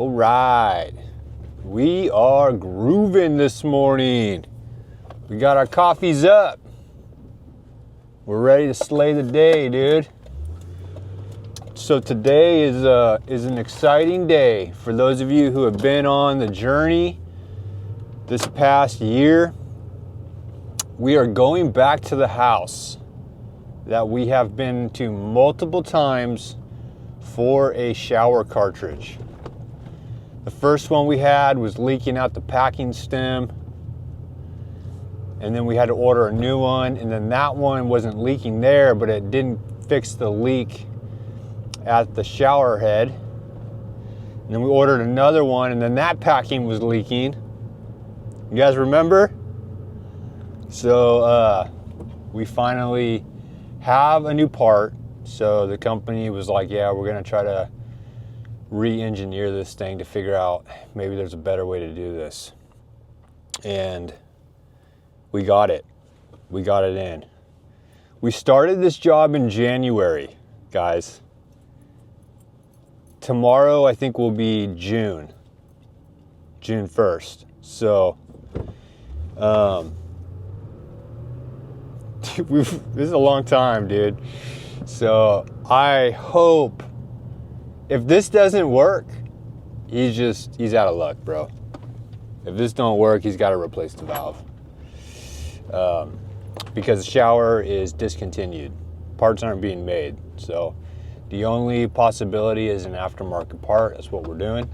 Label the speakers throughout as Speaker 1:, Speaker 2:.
Speaker 1: All right, we are grooving this morning. We got our coffees up. We're ready to slay the day, dude. So today is an exciting day for those of you who have been on the journey this past year. We are going back to the house that we have been to multiple times for a shower cartridge. The first one we had was leaking out the packing stem, and then we had to order a new one, and then that one wasn't leaking there, but it didn't fix the leak at the shower head. And then we ordered another one, and then that packing was leaking. You guys remember? So we finally have a new part. So the company was like, yeah, we're gonna try to re-engineer this thing to figure out maybe there's a better way to do this. And we got it. We got it in. We started this job in January, guys. Tomorrow, I think, will be June 1st. So, this is a long time, dude. So I hope, if this doesn't work, he's out of luck, bro. If this don't work, he's got to replace the valve. Because the shower is discontinued. Parts aren't being made. So the only possibility is an aftermarket part. That's what we're doing.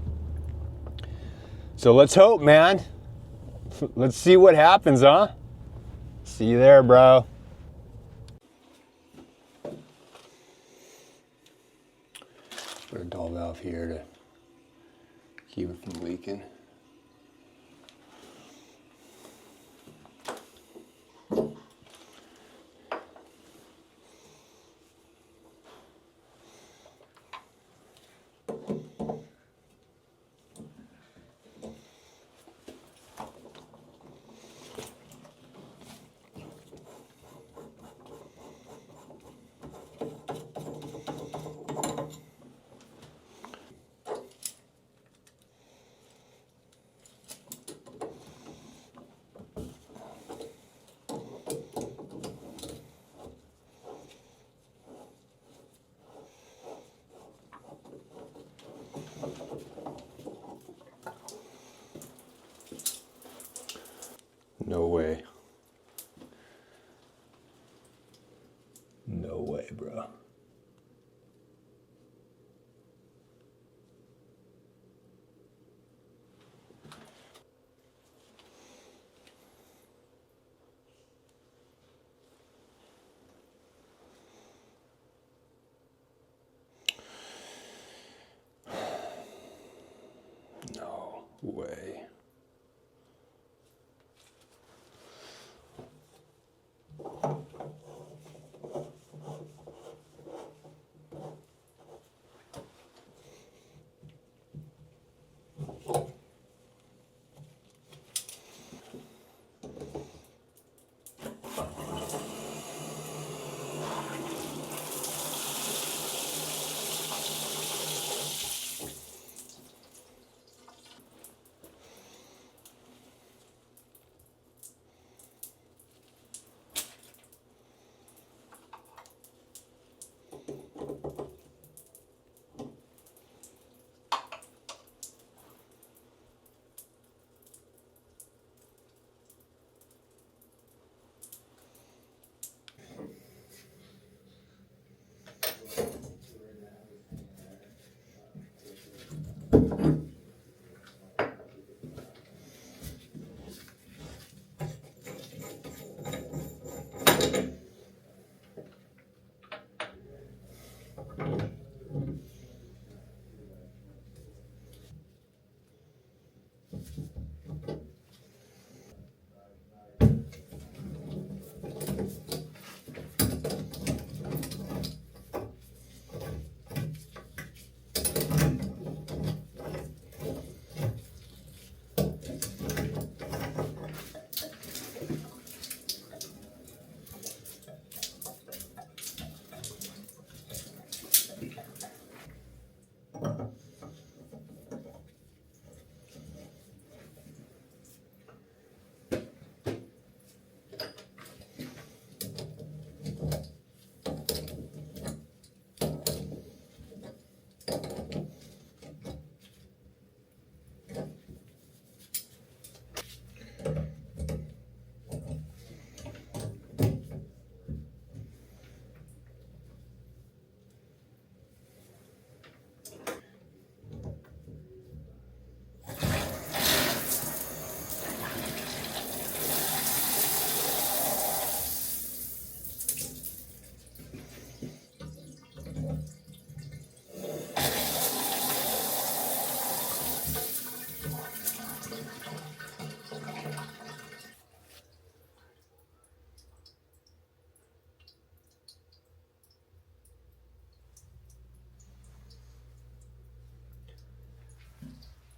Speaker 1: So let's hope, man. Let's see what happens, huh? See you there, bro. Put a dull valve here to keep it from leaking. No way. No way, bro. No way.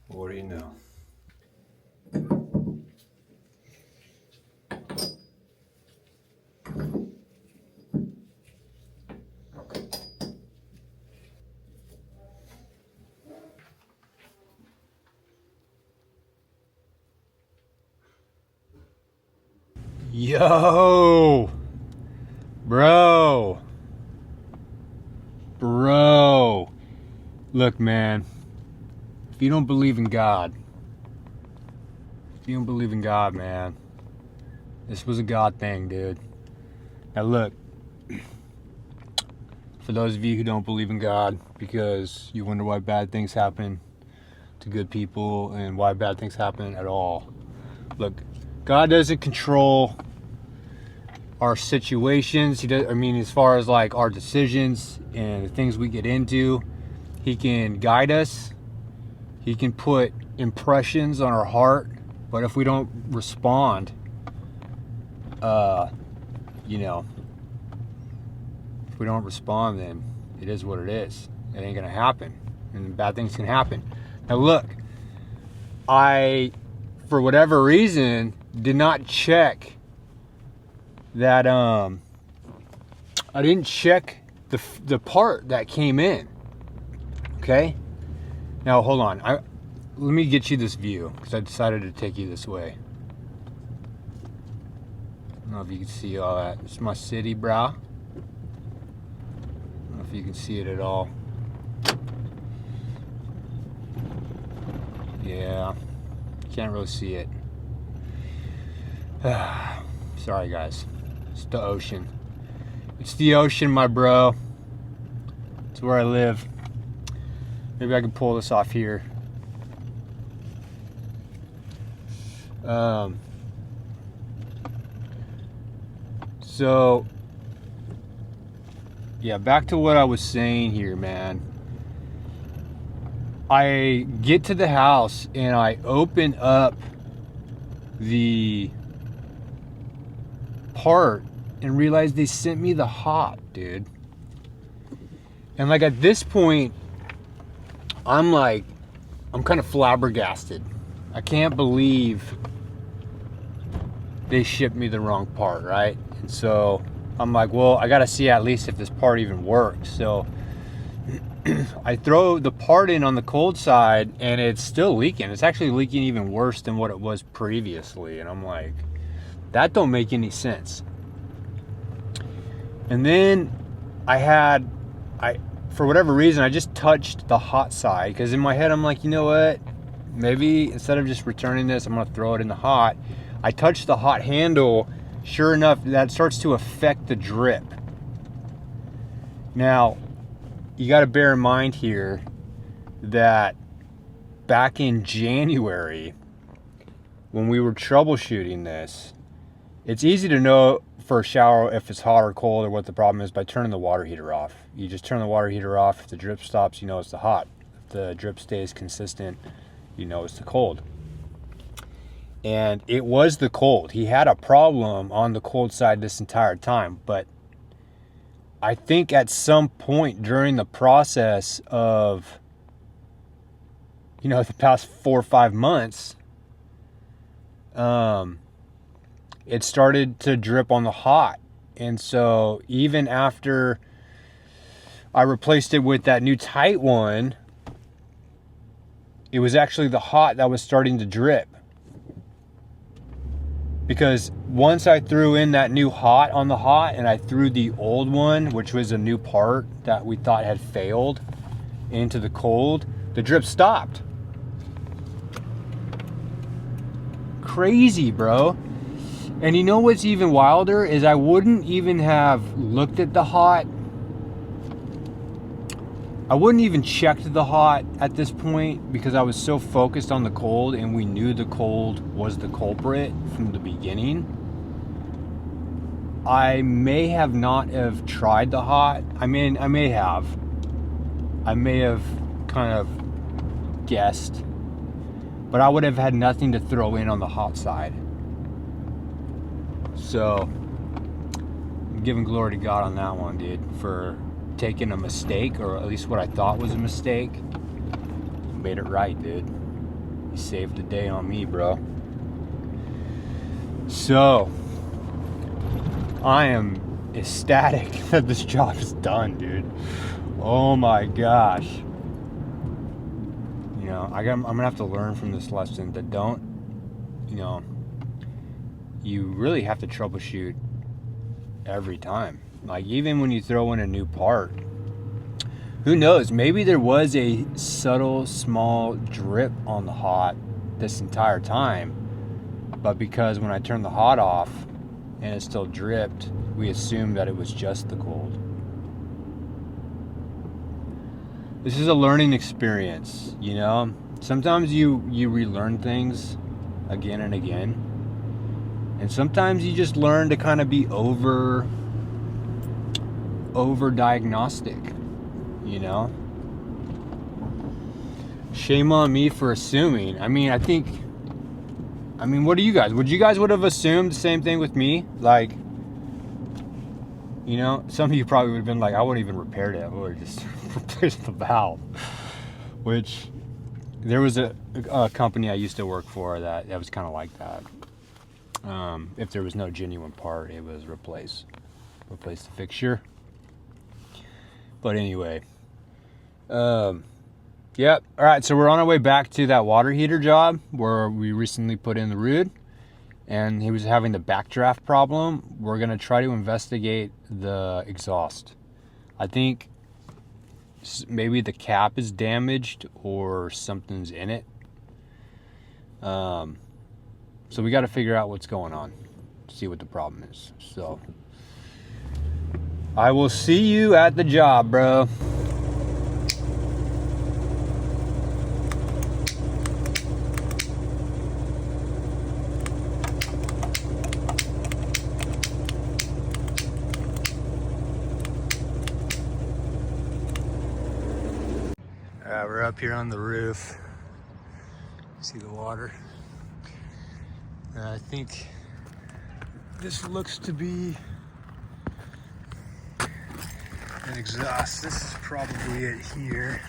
Speaker 1: What do you know? Yo, bro, look, man, if you don't believe in God, man, this was a God thing, dude. Now look, for those of you who don't believe in God because you wonder why bad things happen to good people and why bad things happen at all, look, God doesn't control our situations. He does. I mean, as far as like our decisions and the things we get into, He can guide us. He can put impressions on our heart. But if we don't respond, if we don't respond, then it is what it is. It ain't gonna happen, and bad things can happen. Now look, I, for whatever reason, did not check that I didn't check the part that came in. Okay, now hold on, let me get you this view because I decided to take you this way. I don't know if you can see all that. It's my city, brah. I don't know if you can see it at all. Yeah, can't really see it. Sorry guys. It's the ocean. It's the ocean, my bro. It's where I live. Maybe I can pull this off here. So, yeah, back to what I was saying here, man. I get to the house and I open up the part and realize they sent me the hot, dude. And like at this point, I'm kind of flabbergasted. I can't believe they shipped me the wrong part, right? And so I'm like, well, I gotta see at least if this part even works. So I throw the part in on the cold side and it's still leaking. It's actually leaking even worse than what it was previously. And I'm like, that don't make any sense. And then for whatever reason, I just touched the hot side because in my head, I'm like, you know what? Maybe instead of just returning this, I'm gonna throw it in the hot. I touched the hot handle. Sure enough, that starts to affect the drip. Now, you got to bear in mind here that back in January, when we were troubleshooting this, it's easy to know for a shower if it's hot or cold or what the problem is by turning the water heater off. You just turn the water heater off. If the drip stops, you know it's the hot. If the drip stays consistent, you know it's the cold. And it was the cold. He had a problem on the cold side this entire time, but I think at some point during the process of, the past 4 or 5 months, it started to drip on the hot. And so even after I replaced it with that new tight one, it was actually the hot that was starting to drip. Because once I threw in that new hot on the hot and I threw the old one, which was a new part that we thought had failed, into the cold, the drip stopped. Crazy, bro. And you know what's even wilder is I wouldn't even have looked at the hot. I wouldn't even checked the hot at this point because I was so focused on the cold and we knew the cold was the culprit from the beginning. I may have not have tried the hot. I mean, I may have kind of guessed, but I would have had nothing to throw in on the hot side. So I'm giving glory to God on that one, dude, for taking a mistake, or at least what I thought was a mistake. Made it right, dude. You saved the day on me, bro. So, I am ecstatic that this job is done, dude. Oh my gosh. You know, I'm gonna have to learn from this lesson that you really have to troubleshoot every time. Like, even when you throw in a new part, who knows, maybe there was a subtle small drip on the hot this entire time, but because when I turned the hot off and it still dripped, we assumed that it was just the cold. This is a learning experience, you know? Sometimes you relearn things again and again, and sometimes you just learn to kind of be over diagnostic, you know? Shame on me for assuming. I mean, what do you guys? Would you guys would have assumed the same thing with me? Like, you know, some of you probably would have been like, I wouldn't even repair it. I would have just replaced the valve. Which, there was a company I used to work for that was kind of like that. If there was no genuine part, it was replace the fixture. But anyway, yep. All right, so we're on our way back to that water heater job where we recently put in the rood, and he was having the backdraft problem. We're gonna try to investigate the exhaust. I think maybe the cap is damaged or something's in it. So we got to figure out what's going on, see what the problem is. So I will see you at the job, bro. All right, we're up here on the roof. See the water? I think this looks to be an exhaust. This is probably it here.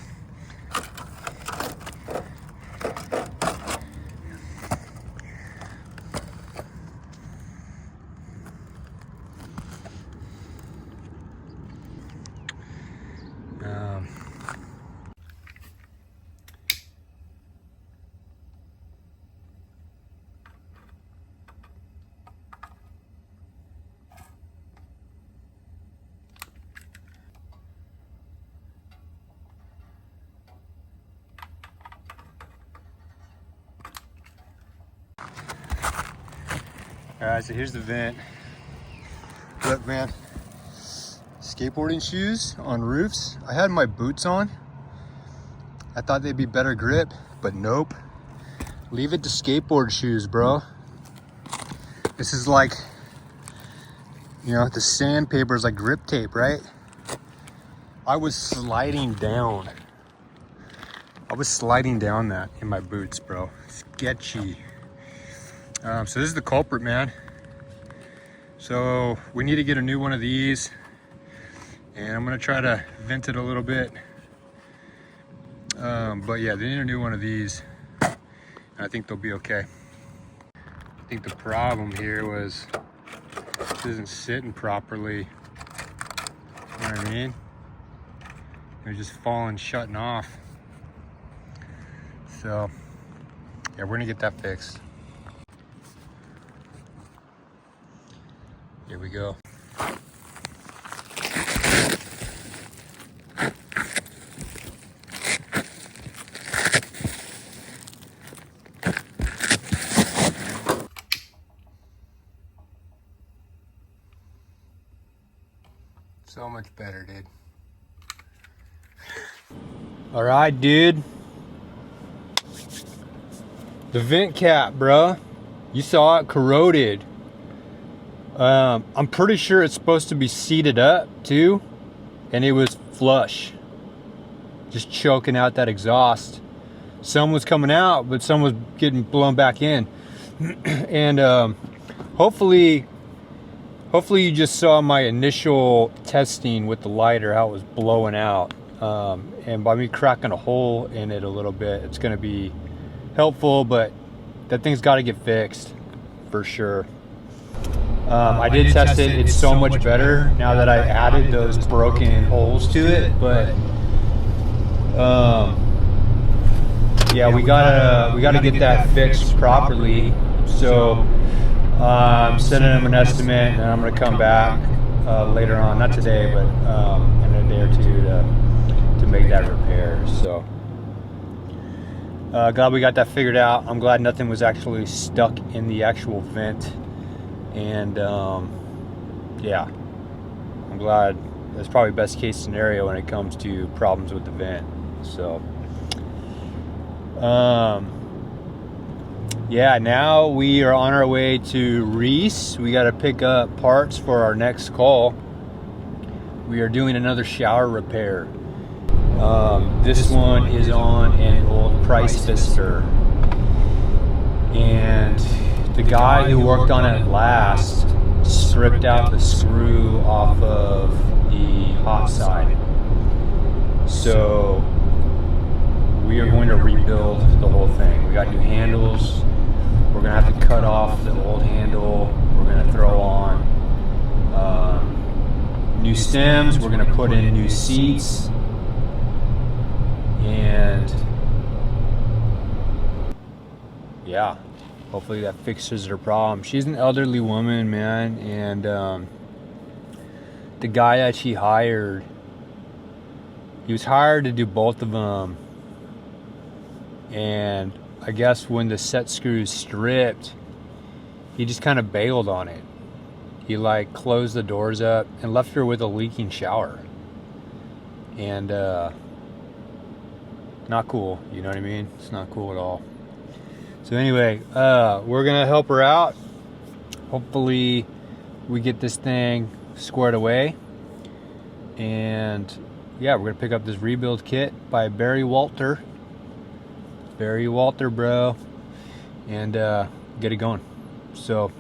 Speaker 1: All right, so here's the vent. Look, man, skateboarding shoes on roofs. I had my boots on. I thought they'd be better grip, but nope. Leave it to skateboard shoes, bro. This is like, you know, the sandpaper is like grip tape, right? I was sliding down that in my boots, bro. Sketchy. So this is the culprit, man. So we need to get a new one of these, and I'm gonna try to vent it a little bit. But yeah, they need a new one of these, and I think they'll be okay. I think the problem here was this isn't sitting properly. You know what I mean? They're just falling, shutting off. So yeah, we're gonna get that fixed. Here we go. So much better, dude. All right, dude. The vent cap, bro. You saw it corroded. I'm pretty sure it's supposed to be seated up too, and it was flush, just choking out that exhaust. Some was coming out, but some was getting blown back in. And hopefully you just saw my initial testing with the lighter, how it was blowing out. And by me cracking a hole in it a little bit, it's going to be helpful, but that thing's got to get fixed for sure. I did test it. It's so much better now that I added those broken holes to it. But yeah, we gotta get that fixed properly. So I'm sending them an estimate, and I'm gonna come back later on, not today, but in a day or two to make that repair. So glad we got that figured out. I'm glad nothing was actually stuck in the actual vent. And yeah, I'm glad. That's probably best case scenario when it comes to problems with the vent. So yeah, now we are on our way to Reese. We got to pick up parts for our next call. We are doing another shower repair. This one is on an old Price Pfister, and the guy who worked on it last stripped out the screw off of the hot side. So we are going to rebuild the whole thing. We got new handles. We're going to have to cut off the old handle. We're going to throw on new stems. We're going to put in new seats. And yeah, hopefully that fixes her problem. She's an elderly woman, man, and the guy that she hired, he was hired to do both of them. And I guess when the set screws stripped, he just kind of bailed on it. He like closed the doors up and left her with a leaking shower. And not cool, you know what I mean? It's not cool at all. So anyway, we're gonna help her out. Hopefully we get this thing squared away. And yeah, we're gonna pick up this rebuild kit by Barry Walter, bro, and get it going. So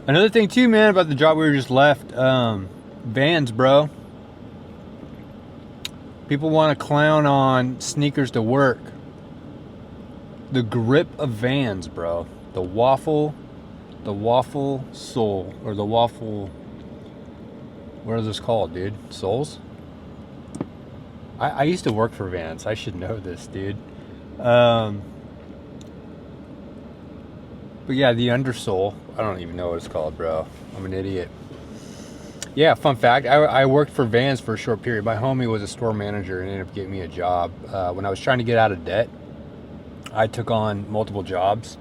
Speaker 1: another thing too, man, about the job we were just left, Vans, bro. People want to clown on sneakers to work. The grip of Vans, bro. The waffle sole, or the waffle, what are those called, dude? Soles? I used to work for Vans. I should know this, dude. But yeah, the undersole, I don't even know what it's called, bro. I'm an idiot. Yeah, fun fact, I worked for Vans for a short period. My homie was a store manager and ended up getting me a job. When I was trying to get out of debt, I took on multiple jobs,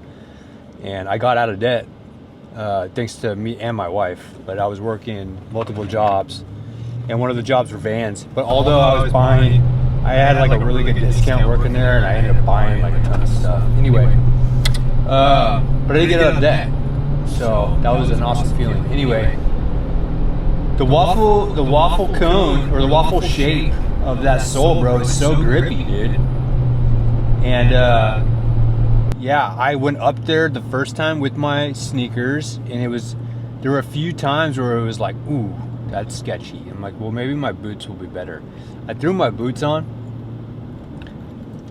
Speaker 1: and I got out of debt thanks to me and my wife. But I was working multiple jobs, and one of the jobs were Vans. But although I was buying, I had like a really good discount working there, and I ended up buying like a ton of stuff. Anyway, but I didn't get out of debt, so that was an awesome feeling. Anyway, the waffle cone, or the waffle shape of that sole, bro, is so grippy, dude. And yeah, I went up there the first time with my sneakers, and there were a few times where it was like, ooh, that's sketchy. I'm like, well, maybe my boots will be better. I threw my boots on.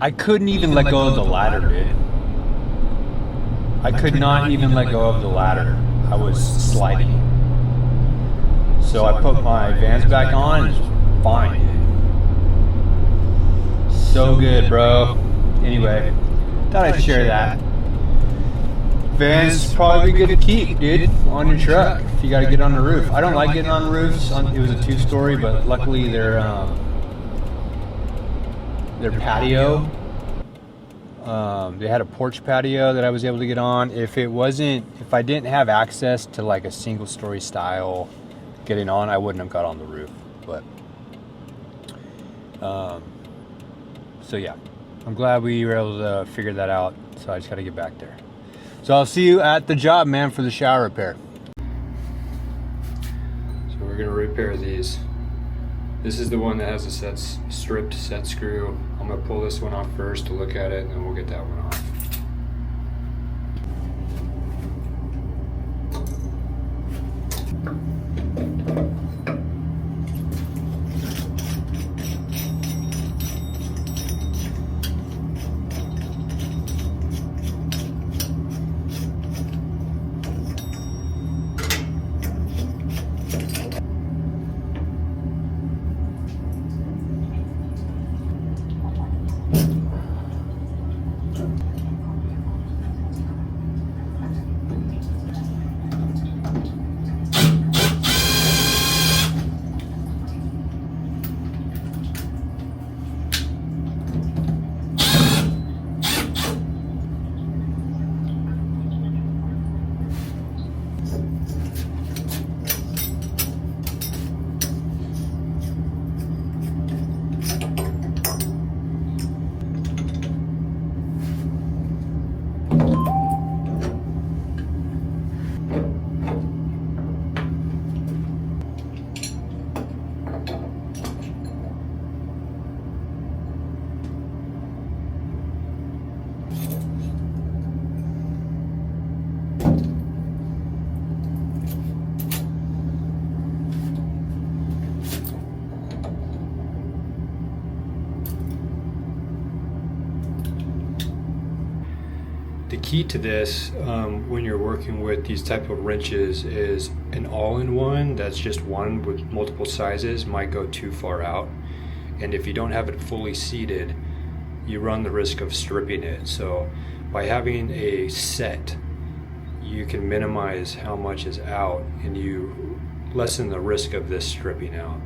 Speaker 1: I couldn't even let go of the ladder, dude. I could not even let go of the ladder. I was sliding. So I put my Vans back on, and it's fine, dude. So good, bro. Anyway, thought I'd share that. Vans probably be good to keep, dude, on your truck if you got to get on the roof. I don't like getting on roofs. It was a 2-story, but luckily their patio, they had a porch patio that I was able to get on. If I didn't have access to like a single-story style getting on, I wouldn't have got on the roof. But so yeah, I'm glad we were able to figure that out. So I just got to get back there. So I'll see you at the job, man, for the shower repair. So we're gonna repair these. This is the one that has a stripped set screw. I'm gonna pull this one off first to look at it, and then we'll get that one off.
Speaker 2: The key to this when you're working with these type of wrenches is an all-in-one that's just one with multiple sizes might go too far out, and if you don't have it fully seated, you run the risk of stripping it. So by having a set, you can minimize how much is out and you lessen the risk of this stripping out.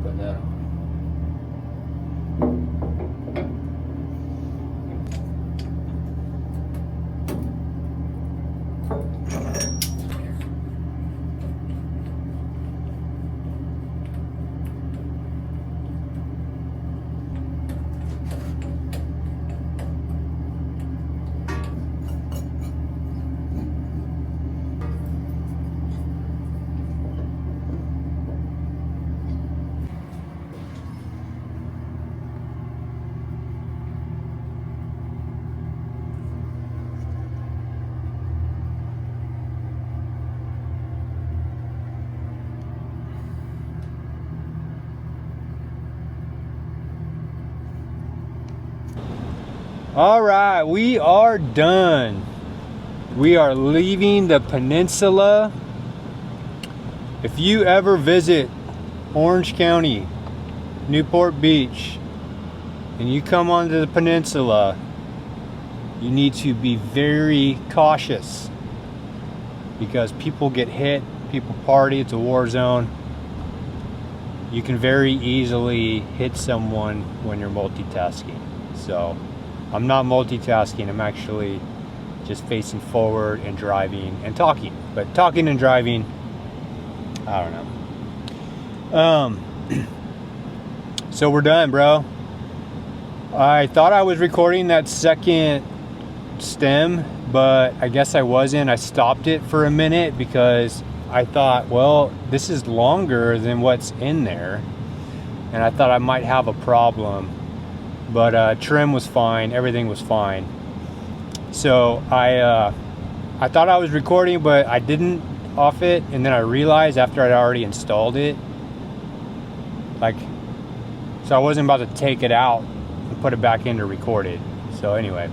Speaker 1: Put that on. All right, we are done. We are leaving the peninsula. If you ever visit Orange County, Newport Beach, and you come onto the peninsula, you need to be very cautious because people get hit, people party, it's a war zone. You can very easily hit someone when you're multitasking. So I'm not multitasking, I'm actually just facing forward and driving and talking. But talking and driving, I don't know. So we're done, bro. I thought I was recording that second stem, but I guess I wasn't. I stopped it for a minute because I thought, well, this is longer than what's in there. And I thought I might have a problem. But trim was fine, everything was fine. So I thought I was recording, but I didn't off it, and then I realized after I'd already installed it, so I wasn't about to take it out and put it back in to record it. So anyway,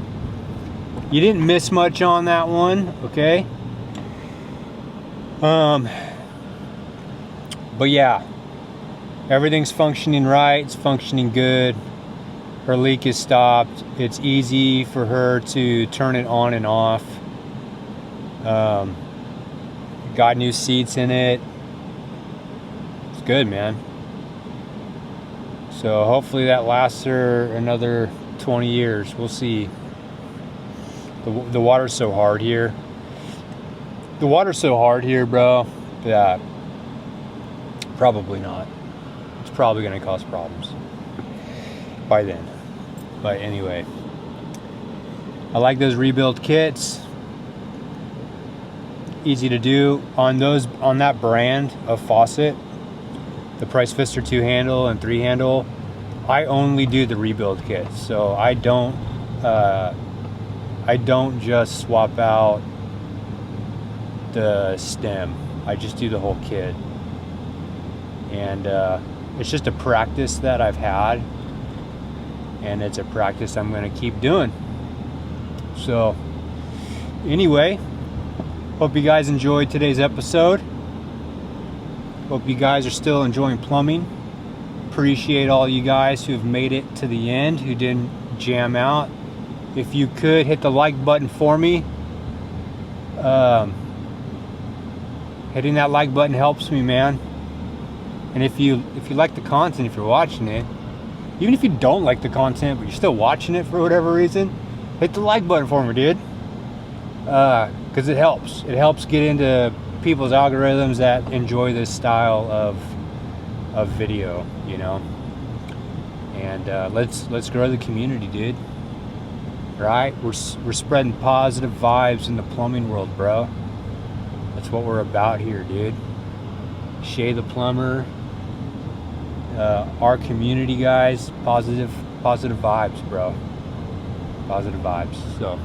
Speaker 1: you didn't miss much on that one, okay? But yeah, everything's functioning right, it's functioning good. Her leak is stopped. It's easy for her to turn it on and off. Got new seats in it. It's good, man. So hopefully that lasts her another 20 years. We'll see. The water's so hard here. The water's so hard here, bro, that probably not. It's probably gonna cause problems by then. But anyway, I like those rebuild kits. Easy to do on that brand of faucet, the Price Pfister 2 handle and 3 handle. I only do the rebuild kits, so I don't just swap out the stem. I just do the whole kit, and it's just a practice that I've had. And it's a practice I'm going to keep doing. So anyway, hope you guys enjoyed today's episode. Hope you guys are still enjoying plumbing. Appreciate all you guys who have made it to the end, who didn't jam out. If you could hit the like button for me. Hitting that like button helps me, man. And if you like the content, if you're watching it, even if you don't like the content, but you're still watching it for whatever reason, hit the like button for me, dude. Because it helps. It helps get into people's algorithms that enjoy this style of video, you know. And let's grow the community, dude. Right? We're spreading positive vibes in the plumbing world, bro. That's what we're about here, dude. Shay the plumber, our community, guys. Positive vibes, bro. Positive vibes. So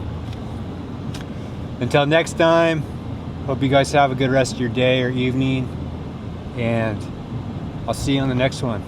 Speaker 1: until next time, hope you guys have a good rest of your day or evening, and I'll see you on the next one.